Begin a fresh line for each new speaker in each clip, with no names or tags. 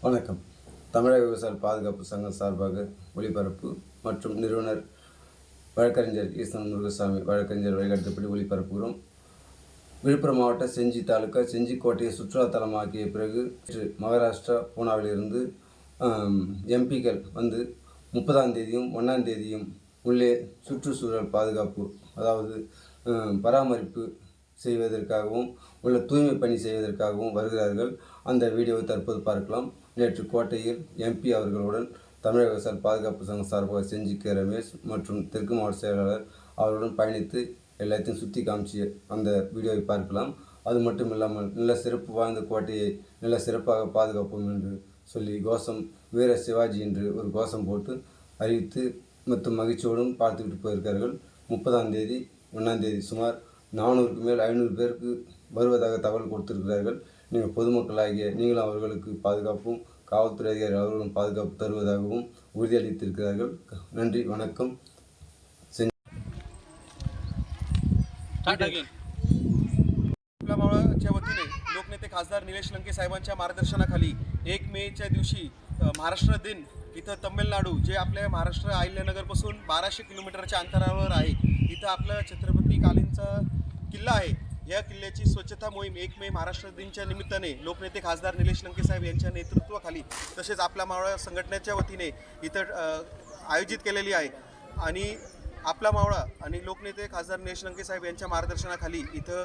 வணக்கம். தமிழக விவசாய பாதுகாப்பு சங்கம் சார்பாக ஒளிபரப்பு மற்றும் நிறுவனர் வழக்கறிஞர் ஈசன் முருகசாமி வழக்கறிஞர் வழிகாட்டுப்படி ஒளிபரப்புகிறோம். விழுப்புரம் மாவட்டம் செஞ்சி தாலுக்கா செஞ்சிக்கோட்டையை சுற்றுலா தலமாக்கிய பிறகு மகாராஷ்டிரா பூனாவிலிருந்து எம்பிக்கள் வந்து 30ஆம் தேதியும் 1ஆம் தேதியும் உள்ளே சுற்றுச்சூழல் பாதுகாப்பு அதாவது பராமரிப்பு செய்வதற்காகவும் உள்ள தூய்மை பணி செய்வதற்காகவும் வருகிறார்கள். அந்த வீடியோவை தற்போது பார்க்கலாம். நேற்று கோட்டையில் எம்பி அவர்களுடன் தமிழக விவசாய பாதுகாப்பு சங்கம் சார்பாக செஞ்சி கே ரமேஷ் மற்றும் தெற்கு மாவட்ட செயலாளர் அவர்களுடன் பயணித்து எல்லாத்தையும் சுற்றி காமிச்சு அந்த வீடியோவை பார்க்கலாம். அது மட்டும் இல்லாமல் நல்ல சிறப்பு வாய்ந்த கோட்டையை நல்ல சிறப்பாக பாதுகாப்போம் என்று சொல்லி கோஷம் வீர சிவாஜி என்று ஒரு கோஷம் போட்டு அறிவித்து மற்றும் மகிழ்ச்சியோடும் பார்த்துக்கிட்டு போயிருக்கார்கள். 30ஆம் தேதி 1ஆம் தேதி சுமார் 400க்கு மேல் 500 பேருக்கு வருவதாக தகவல் கொடுத்திருக்கிறார்கள். நீங்கள் பொதுமக்களாகிய நீங்களும் அவர்களுக்கு பாதுகாப்பும் காவல்துறை அதிகாரி அவர்களும் பாதுகாப்பு தருவதாகவும் உறுதியளித்திருக்கிறார்கள். நன்றி, வணக்கம்.
आपल्या मावळाच्या वतीने लोकनेते खासदार निलेश लंके साहेबांच्या मार्गदर्शनाखाली 1 मेच्या दिवशी महाराष्ट्र दिन इथं तमिळनाडू जे आपल्या महाराष्ट्र अहिल्यानगरपासून 1200 किलोमीटरच्या अंतरावर आहे, इथं आपलं छत्रपती कालींचा किल्ला आहे. या किल्ल्याची स्वच्छता मोहीम 1 मे महाराष्ट्र दिनच्या निमित्ताने लोकनेते खासदार निलेश लंके साहेब यांच्या नेतृत्वाखाली तसेच आपल्या मावळा संघटनेच्या वतीने इथं आयोजित केलेली आहे. आणि आपला मावळा आणि लोकनेते खासदार निलेश लंके साहेब यांच्या मार्गदर्शनाखाली इथं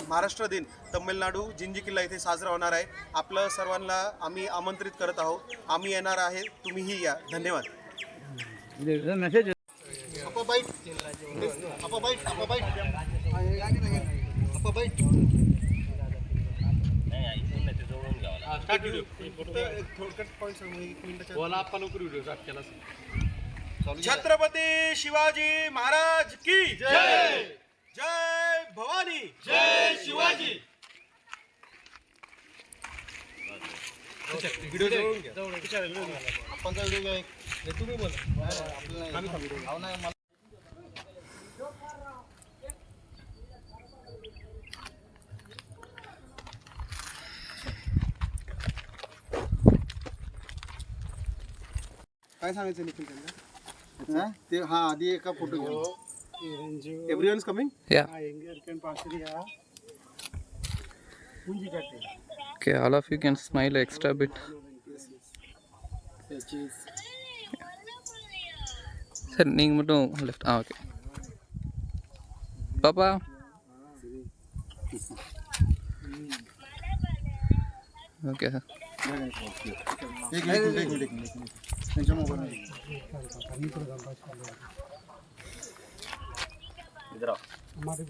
महाराष्ट्र दिन तमिळनाडू जिंजी किल्ला इथे साजरा होणार आहे. आपलं सर्वांना आम्ही आमंत्रित करत आहोत. आम्ही येणार आहे, तुम्हीही या. धन्यवाद. छत्रपती शिवाजी महाराज की जय. जय भवानी, जय शिवाजी. काय सांगायचं निखिल त्यांना? ते हा आधी एका फोटो घेऊ. Everyone is coming.
Okay, all of you can smile extra bit. Sir, நீங்க மட்டும் left. Okay. Papa. Okay sir.
एक मिनिट त्यांच्या मोबाईल इधर आओ. हमारे